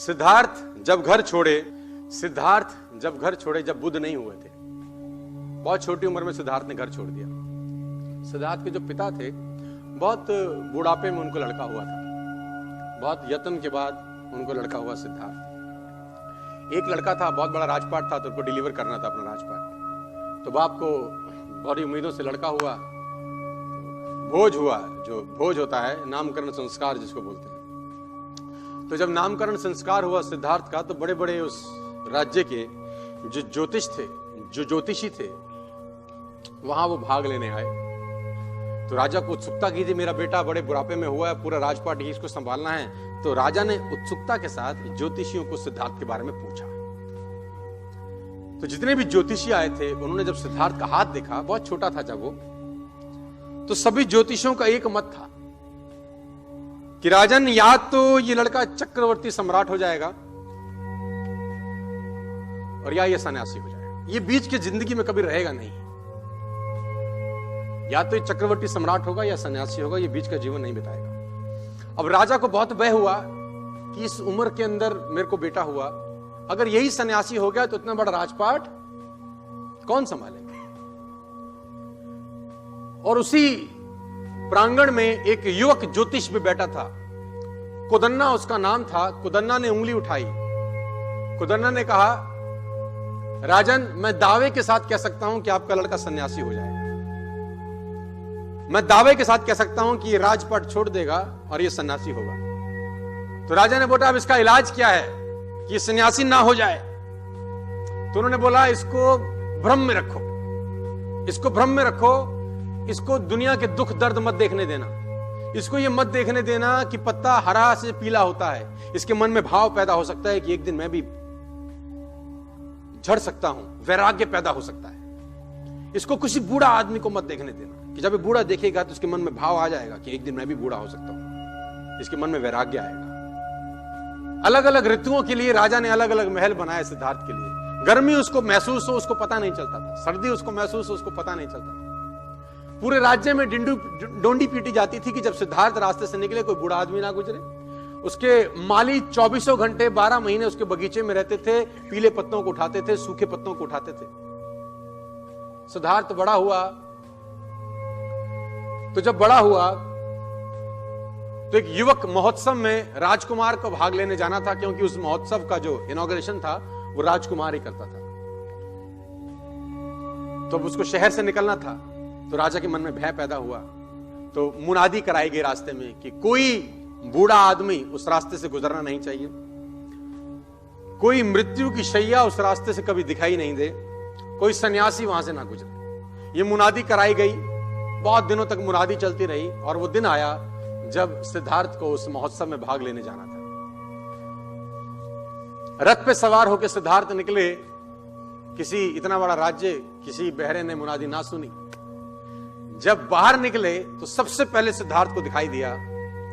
सिद्धार्थ जब घर छोड़े जब बुद्ध नहीं हुए थे, बहुत छोटी उम्र में सिद्धार्थ ने घर छोड़ दिया। सिद्धार्थ के जो पिता थे, बहुत बुढ़ापे में उनको लड़का हुआ था। बहुत यत्न के बाद उनको लड़का हुआ सिद्धार्थ। एक लड़का था, बहुत बड़ा राजपाट था, तो उनको डिलीवर करना था अपना राजपाट। तो बाप को बड़ी उम्मीदों से लड़का हुआ, भोज हुआ। जो भोज होता है नामकरण संस्कार जिसको बोलते हैं। तो जब नामकरण संस्कार हुआ सिद्धार्थ का, तो बड़े बड़े उस राज्य के जो ज्योतिषी थे, वहां वो भाग लेने आए। तो राजा को उत्सुकता की थी, मेरा बेटा बड़े बुढ़ापे में हुआ है, पूरा राजपाट ही इसको संभालना है। तो राजा ने उत्सुकता के साथ ज्योतिषियों को सिद्धार्थ के बारे में पूछा। तो जितने भी ज्योतिषी आए थे, उन्होंने जब सिद्धार्थ का हाथ देखा, बहुत छोटा था जब वो, तो सभी ज्योतिषियों का एक मत था कि राजन, या तो ये लड़का चक्रवर्ती सम्राट हो जाएगा और या ये सन्यासी हो जाएगा। ये बीच की जिंदगी में कभी रहेगा नहीं। या तो ये चक्रवर्ती सम्राट होगा या सन्यासी होगा, ये बीच का जीवन नहीं बिताएगा। अब राजा को बहुत भय हुआ कि इस उम्र के अंदर मेरे को बेटा हुआ, अगर यही सन्यासी हो गया तो इतना बड़ा राजपाट कौन संभालेगा। और उसी प्रांगण में एक युवक ज्योतिष भी बैठा था, कुदन्ना उसका नाम था। कुदन्ना ने उंगली उठाई। कुदन्ना ने कहा, राजन, मैं दावे के साथ कह सकता हूं कि आपका लड़का सन्यासी हो जाएगा। मैं दावे के साथ कह सकता हूं कि ये राजपाट छोड़ देगा और ये सन्यासी होगा। तो राजा ने बोला, अब इसका इलाज क्या है कि ये सन्यासी ना हो जाए। तो उन्होंने बोला, इसको भ्रम में रखो, इसको भ्रम में रखो, इसको दुनिया के दुख दर्द मत देखने देना। इसको ये मत देखने देना कि पत्ता हरा से पीला होता है। इसके मन में भाव पैदा हो सकता है कि एक दिन मैं भी झड़ सकता हूं, वैराग्य पैदा हो सकता है। इसको किसी बूढ़ा आदमी को मत देखने देना कि जब ये बूढ़ा देखेगा तो उसके मन में भाव आ जाएगा कि एक दिन मैं भी बूढ़ा हो सकता हूं। इसके मन में वैराग्य आएगा। अलग अलग ऋतुओं के लिए राजा ने अलग अलग महल बनाए सिद्धार्थ के लिए। गर्मी उसको महसूस हो, उसको पता नहीं चलता था। सर्दी उसको महसूस हो, उसको पता नहीं चलता था। पूरे राज्य में डोंडी पीटी जाती थी कि जब सिद्धार्थ रास्ते से निकले कोई बूढ़ा आदमी ना गुजरे। उसके माली 24 घंटे 12 महीने उसके बगीचे में रहते थे, पीले पत्तों को उठाते थे, सूखे पत्तों को उठाते थे। सिद्धार्थ बड़ा हुआ। तो जब बड़ा हुआ तो एक युवक महोत्सव में राजकुमार को भाग लेने जाना था, क्योंकि उस महोत्सव का जो इनॉग्रेशन था वो राजकुमार ही करता था। तो अब उसको शहर से निकलना था। तो राजा के मन में भय पैदा हुआ। तो मुनादी कराई गई रास्ते में कि कोई बूढ़ा आदमी उस रास्ते से गुजरना नहीं चाहिए, कोई मृत्यु की शैया उस रास्ते से कभी दिखाई नहीं दे, कोई सन्यासी वहां से ना गुजरे। ये मुनादी कराई गई। बहुत दिनों तक मुनादी चलती रही और वो दिन आया जब सिद्धार्थ को उस महोत्सव में भाग लेने जाना था। रथ पे सवार होकर सिद्धार्थ निकले। किसी इतना बड़ा राज्य, किसी बहरे ने मुनादी ना सुनी। जब बाहर निकले तो सबसे पहले सिद्धार्थ को दिखाई दिया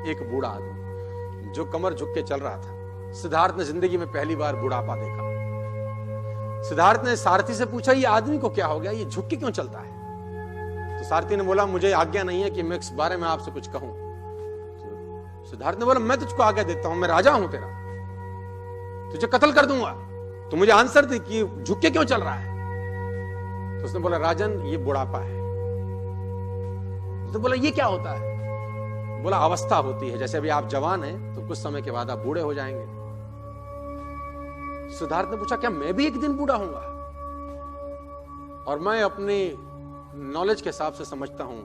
एक बूढ़ा आदमी जो कमर झुक के चल रहा था। सिद्धार्थ ने जिंदगी में पहली बार बुढ़ापा देखा। सिद्धार्थ ने सारथी से पूछा, ये आदमी को क्या हो गया, ये झुक के क्यों चलता है। तो सारथी ने बोला, मुझे आज्ञा नहीं है कि मैं इस बारे में आपसे कुछ कहूं। तो सिद्धार्थ ने बोला, मैं तुझको आज्ञा देता हूं, मैं राजा हूं तेरा, तुझे कत्ल कर दूंगा। तो मुझे आंसर दे कि झुक के क्यों चल रहा है। तो उसने बोला, राजन, ये बुढ़ापा है। तो बोला, ये क्या होता है। बोला, अवस्था होती है, जैसे अभी आप जवान हैं तो कुछ समय के बाद आप बूढ़े हो जाएंगे। सिद्धार्थ ने पूछा, क्या मैं भी एक दिन बूढ़ा होऊंगा। और मैं अपनी नॉलेज के हिसाब से समझता हूं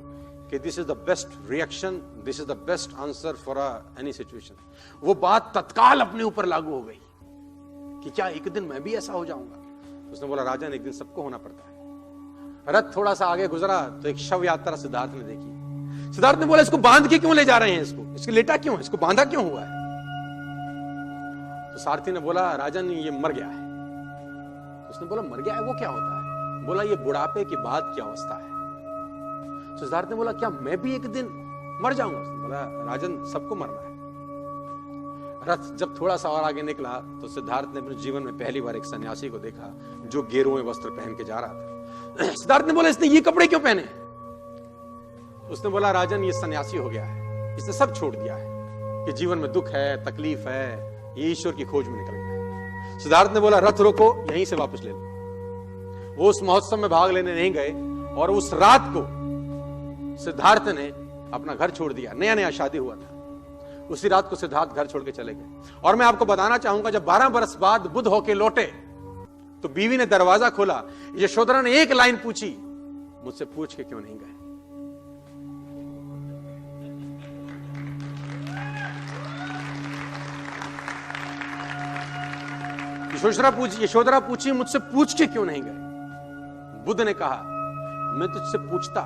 कि this is the best reaction, this is the best answer for any situation. वो बात तत्काल अपने ऊपर लागू हो गई कि क्या एक दिन मैं भी ऐसा हो जाऊंगा। उसने बोला, राजन, एक दिन सबको होना पड़ता है। रथ थोड़ा सा आगे गुजरा तो एक शव यात्रा सिद्धार्थ ने देखी। सिद्धार्थ ने बोला, इसको बांध के क्यों ले जा रहे हैं, इसको लेटा क्यों है, इसको बांधा क्यों हुआ है। तो सारथी ने बोला, राजन, ये मर गया है। उसने बोला, मर गया है, वो क्या होता है। बोला, ये बुढ़ापे के बाद की अवस्था है। सिद्धार्थ ने बोला, क्या मैं भी एक दिन मर जाऊंगा। उसने बोला, राजन, सबको मरना है। रथ जब थोड़ा सा और आगे निकला तो सिद्धार्थ ने अपने जीवन में पहली बार एक सन्यासी को देखा जो गेरुए वस्त्र पहन के जा रहा था। सिद्धार्थ ने बोला, इसने ये कपड़े क्यों पहने। उसने बोला, राजन, ये सन्यासी हो गया है, इसने सब छोड़ दिया है कि जीवन में दुख है, तकलीफ है, ये ईश्वर की खोज में निकल गया। सिद्धार्थ ने बोला रथ रोको, यहीं से वापस ले लो। वो उस महोत्सव में भाग लेने नहीं गए और उस रात को सिद्धार्थ ने अपना घर छोड़ दिया। नया नया शादी हुआ था। उसी रात को सिद्धार्थ घर छोड़ के चले गए। और मैं आपको बताना चाहूंगा, जब 12 बरस बाद बुद्ध होके लौटे तो बीवी ने दरवाजा खोला। यशोधरा ने एक लाइन पूछी, मुझसे पूछ के क्यों नहीं गए? यशोधरा पूछी, मुझसे पूछ के क्यों नहीं गए? बुद्ध ने कहा, मैं तुझसे पूछता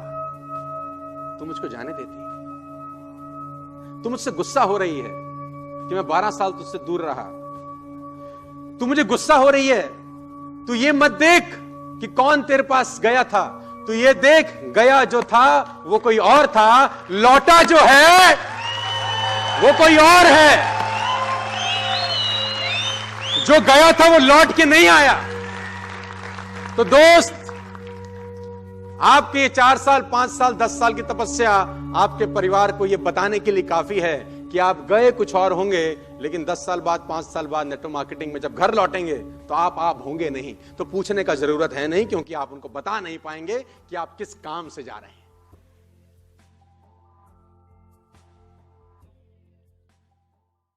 तू मुझको जाने देती। तू मुझसे गुस्सा हो रही है कि मैं 12 साल तुझसे दूर रहा। तू मुझे गुस्सा हो रही है। तू ये मत देख कि कौन तेरे पास गया था, तू ये देख गया जो था वो कोई और था, लौटा जो है वो कोई और है। जो गया था वो लौट के नहीं आया। तो दोस्त, आपके 4 साल 5 साल 10 साल की तपस्या आपके परिवार को यह बताने के लिए काफी है कि आप गए कुछ और होंगे, लेकिन 10 साल बाद 5 साल बाद नेटवर्क मार्केटिंग में जब घर लौटेंगे तो आप होंगे नहीं। तो पूछने का जरूरत है नहीं, क्योंकि आप उनको बता नहीं पाएंगे कि आप किस काम से जा रहे हैं।